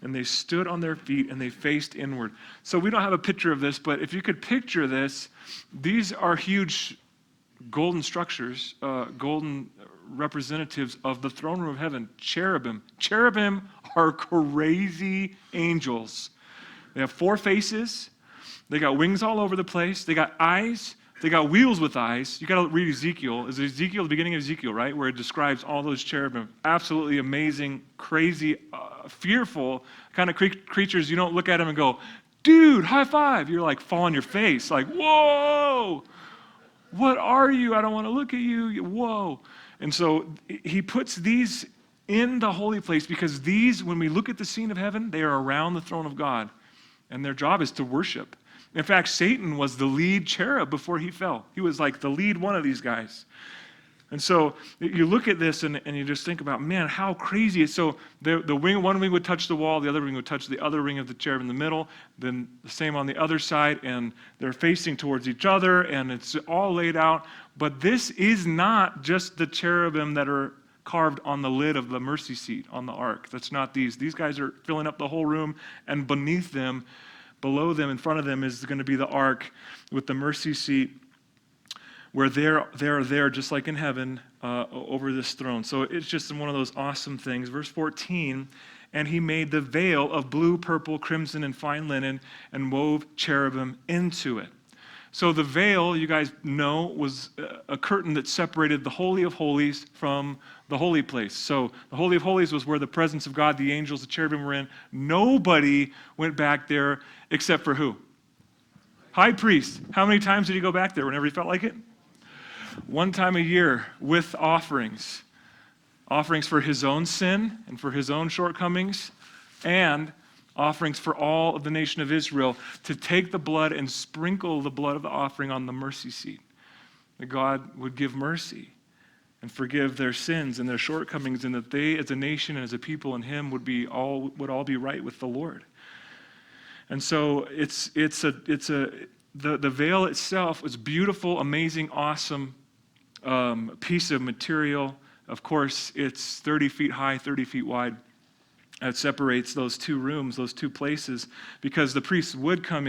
A: and they stood on their feet, and they faced inward. So we don't have a picture of this, but if you could picture this, these are huge golden structures, golden representatives of the throne room of heaven, cherubim. Cherubim are crazy angels. They have 4 faces. They got wings all over the place. They got eyes. They got wheels with eyes. You got to read Ezekiel. Is Ezekiel, the beginning of Ezekiel, right? Where it describes all those cherubim. Absolutely amazing, crazy, fearful kind of creatures. You don't look at them and go, dude, high five. You're like, fall on your face. Like, whoa, what are you? I don't want to look at you. Whoa. And so he puts these in the holy place because these, when we look at the scene of heaven, they are around the throne of God. And their job is to worship. In fact, Satan was the lead cherub before he fell. He was like the lead one of these guys. And so you look at this and you just think about, man, how crazy. So one wing would touch the wall, the other wing would touch the other wing of the cherub in the middle, then the same on the other side, and they're facing towards each other, and it's all laid out. But this is not just the cherubim that are carved on the lid of the mercy seat on the ark. That's not these. These guys are filling up the whole room, and beneath them, below them, in front of them is going to be the ark with the mercy seat, where they're there just like in heaven over this throne. So it's just one of those awesome things. Verse 14, and he made the veil of blue, purple, crimson, and fine linen, and wove cherubim into it. So the veil, you guys know, was a curtain that separated the Holy of Holies from the holy place. So the Holy of Holies was where the presence of God, the angels, the cherubim were in. Nobody went back there except for who? High priest. How many times did he go back there whenever he felt like it? One time a year with offerings. Offerings for his own sin and for his own shortcomings, and offerings for all of the nation of Israel, to take the blood and sprinkle the blood of the offering on the mercy seat. That God would give mercy and forgive their sins and their shortcomings, and that they as a nation and as a people in him would all be right with the Lord. And so the veil itself was beautiful, amazing, awesome piece of material. Of course, it's 30 feet high, 30 feet wide. It separates those 2 rooms, those 2 places, because the priests would come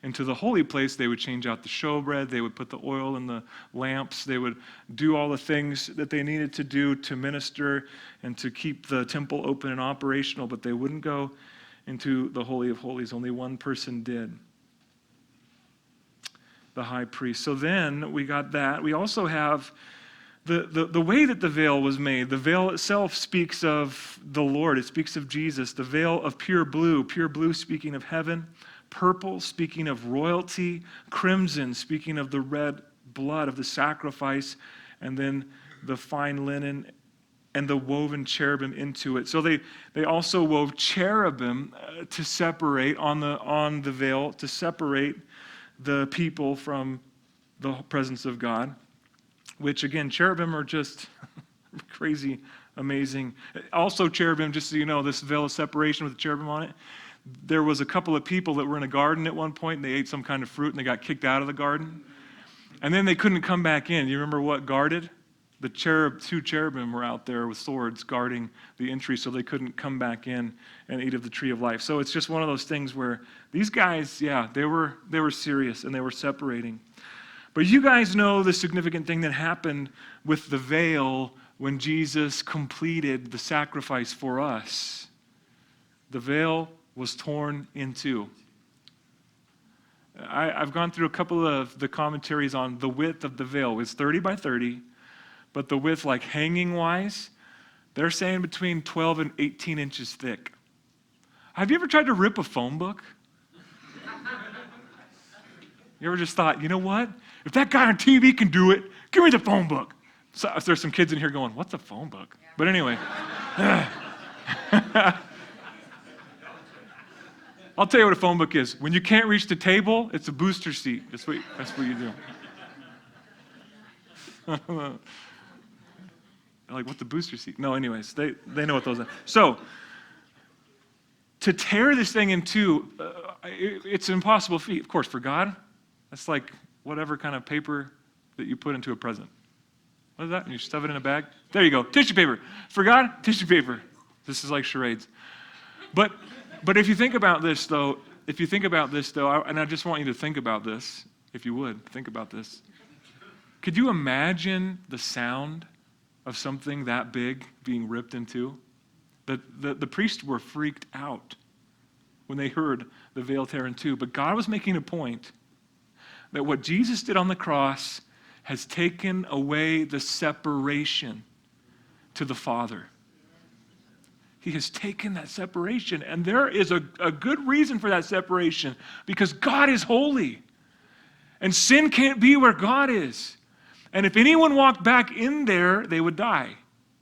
A: into the holy place. They would change out the showbread. They would put the oil in the lamps. They would do all the things that they needed to do to minister and to keep the temple open and operational, but they wouldn't go into the Holy of Holies. Only one person did, the high priest. So then we got that. We also have the way that the veil was made. The veil itself speaks of the Lord. It speaks of Jesus. The veil of pure blue speaking of heaven, purple speaking of royalty, crimson speaking of the red blood of the sacrifice, and then the fine linen and the woven cherubim into it. So they also wove cherubim to separate on the veil, to separate the people from the presence of God. Which, again, cherubim are just crazy, amazing. Also, cherubim, just so you know, this veil of separation with the cherubim on it, there was a couple of people that were in a garden at one point, and they ate some kind of fruit, and they got kicked out of the garden. And then they couldn't come back in. You remember what guarded? The 2 cherubim were out there with swords guarding the entry, so they couldn't come back in and eat of the tree of life. So it's just one of those things where these guys, they were serious, and they were separating. But you guys know the significant thing that happened with the veil when Jesus completed the sacrifice for us. The veil was torn in 2. I've gone through a couple of the commentaries on the width of the veil. It's 30 by 30, but the width, like hanging-wise, they're saying between 12 and 18 inches thick. Have you ever tried to rip a phone book? You ever just thought, you know what? If that guy on TV can do it, give me the phone book. So there's some kids in here going, what's a phone book? Yeah. But anyway. I'll tell you what a phone book is. When you can't reach the table, it's a booster seat. That's what you do. Like, what's the booster seat? No, anyways, they know what those are. So, to tear this thing in 2, it's an impossible feat. Of course, for God, that's like whatever kind of paper that you put into a present. What is that? And you stuff it in a bag? There you go. Tissue paper. For God, tissue paper. This is like charades. But if you think about this, though, and I just want you to think about this, if you would, think about this. Could you imagine the sound of something that big being ripped in two? The priests were freaked out when they heard the veil tear in two. But God was making a point that what Jesus did on the cross has taken away the separation to the Father. He has taken that separation. And there is a good reason for that separation, because God is holy. And sin can't be where God is. And if anyone walked back in there, they would die.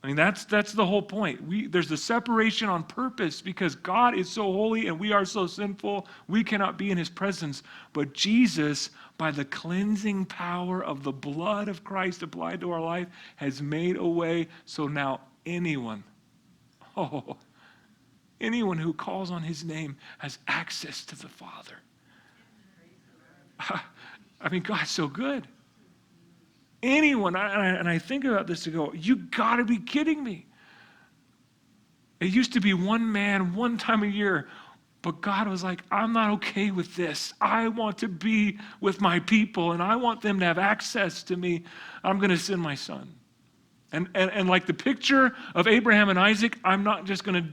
A: I mean, that's the whole point. There's the separation on purpose because God is so holy and we are so sinful, we cannot be in his presence. But Jesus, by the cleansing power of the blood of Christ applied to our life, has made a way so now anyone who calls on his name has access to the Father. I mean, God's so good. Anyone, and I think about this to go, you got to be kidding me. It used to be one man, one time a year, but God was like, I'm not okay with this. I want to be with my people, and I want them to have access to me. I'm going to send my son. And like the picture of Abraham and Isaac, I'm not just going to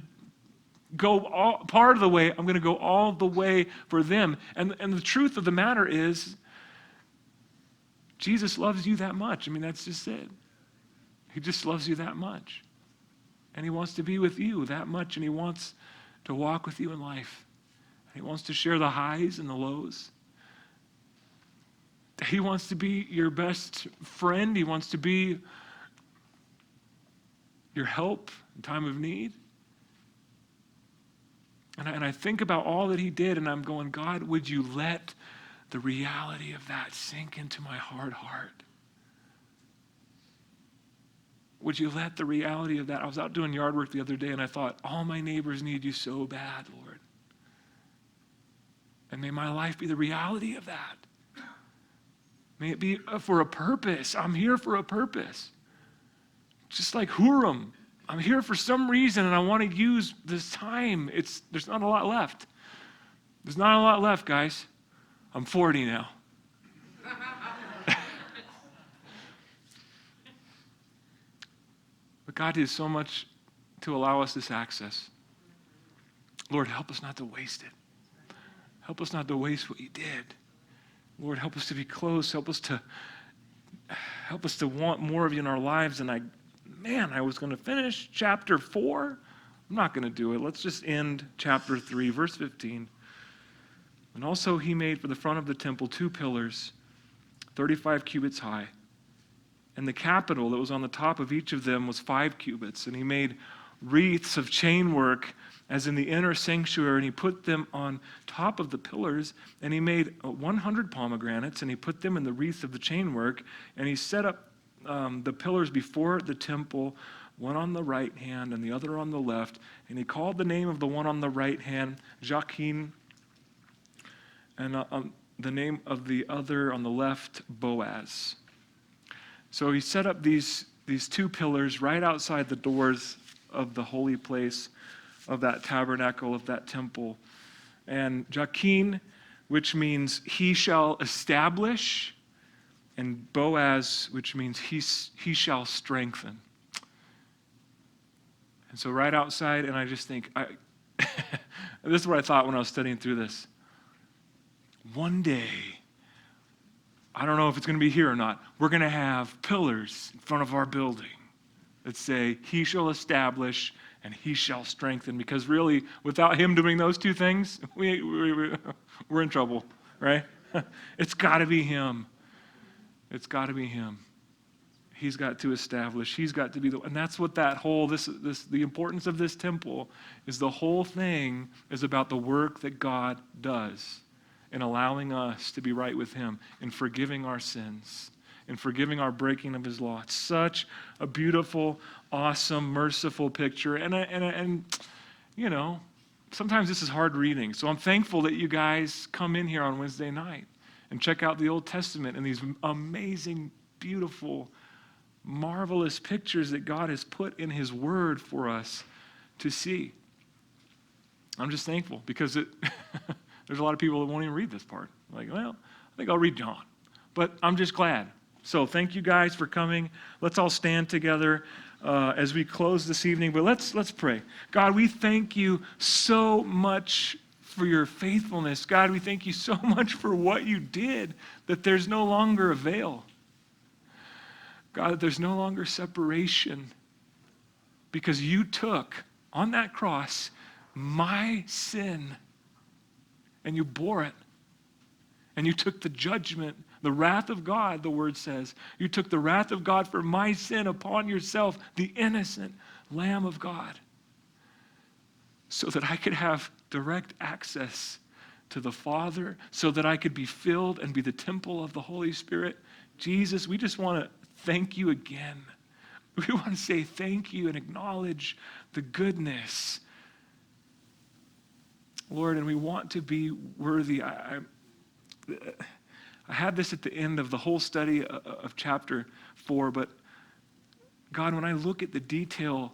A: go part of the way, I'm going to go all the way for them. And the truth of the matter is, Jesus loves you that much. I mean, that's just it. He just loves you that much. And he wants to be with you that much, and he wants to walk with you in life. And he wants to share the highs and the lows. He wants to be your best friend. He wants to be your help in time of need. And I think about all that he did, and I'm going, God, would you let the reality of that sink into my hard heart? Would you let the reality of that? I was out doing yard work the other day, and I thought, all my neighbors need you so bad, Lord. And may my life be the reality of that. May it be for a purpose. I'm here for a purpose. Just like Huram, I'm here for some reason, and I want to use this time. There's not a lot left. There's not a lot left, guys. I'm 40 now. But God did so much to allow us this access. Lord, help us not to waste it. Help us not to waste what you did. Lord, help us to be close. Help us to want more of you in our lives. And I was going to finish chapter 4. I'm not going to do it. Let's just end chapter 3, verse 15. And also he made for the front of the temple 2 pillars, 35 cubits high. And the capital that was on the top of each of them was 5 cubits. And he made wreaths of chain work as in the inner sanctuary, and he put them on top of the pillars. And he made 100 pomegranates, and he put them in the wreaths of the chain work. And he set up the pillars before the temple, one on the right hand and the other on the left. And he called the name of the one on the right hand Jachin, and the name of the other on the left, Boaz. So he set up these 2 pillars right outside the doors of the holy place of that tabernacle, of that temple. And Jachin, which means he shall establish, and Boaz, which means he shall strengthen. And so right outside, and I just think, this is what I thought when I was studying through this. One day, I don't know if it's going to be here or not, we're going to have pillars in front of our building that say, he shall establish and he shall strengthen. Because really, without him doing those 2 things, we're in trouble, right? It's got to be him. It's got to be him. He's got to establish. He's got to be and that's what that whole, the importance of this temple is. The whole thing is about the work that God does in allowing us to be right with him, in forgiving our sins, in forgiving our breaking of his law. It's such a beautiful, awesome, merciful picture. And you know, sometimes this is hard reading. So I'm thankful that you guys come in here on Wednesday night and check out the Old Testament and these amazing, beautiful, marvelous pictures that God has put in his word for us to see. I'm just thankful because there's a lot of people that won't even read this part. Like, well, I think I'll read John. But I'm just glad. So thank you guys for coming. Let's all stand together as we close this evening. But let's pray. God, we thank you so much for your faithfulness. God, we thank you so much for what you did, that there's no longer a veil. God, that there's no longer separation because you took on that cross my sin and you bore it. And you took the judgment, the wrath of God, the word says. You took the wrath of God for my sin upon yourself, the innocent Lamb of God, so that I could have direct access to the Father, so that I could be filled and be the temple of the Holy Spirit. Jesus, we just want to thank you again. We want to say thank you and acknowledge the goodness, Lord, and we want to be worthy. I had this at the end of the whole study of chapter 4, but God, when I look at the detail,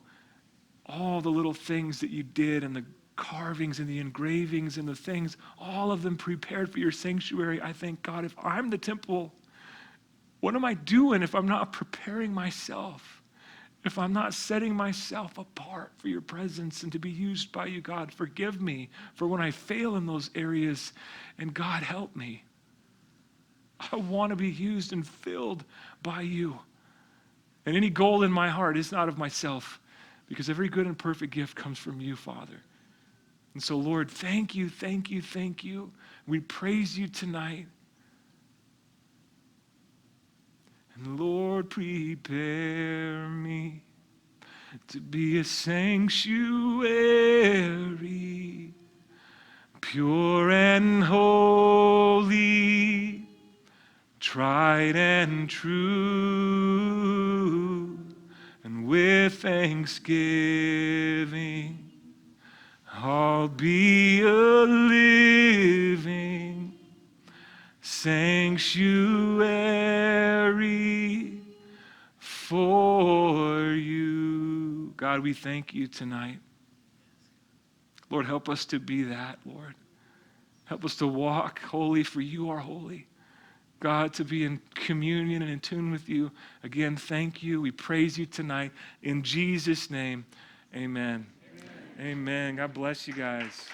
A: all the little things that you did and the carvings and the engravings and the things, all of them prepared for your sanctuary, I think, God, if I'm the temple, what am I doing if I'm not preparing myself? If I'm not setting myself apart for your presence and to be used by you, God, forgive me for when I fail in those areas, and God, help me. I want to be used and filled by you. And any goal in my heart is not of myself, because every good and perfect gift comes from you, Father. And so, Lord, thank you, thank you, thank you. We praise you tonight. And Lord, prepare me to be a sanctuary, pure and holy, tried and true, and with thanksgiving, I'll be a living sanctuary for you. God, we thank you tonight. Lord, help us to be that, Lord. Help us to walk holy, for you are holy. God, to be in communion and in tune with you. Again, thank you. We praise you tonight. In Jesus' name, amen. Amen. God bless you guys.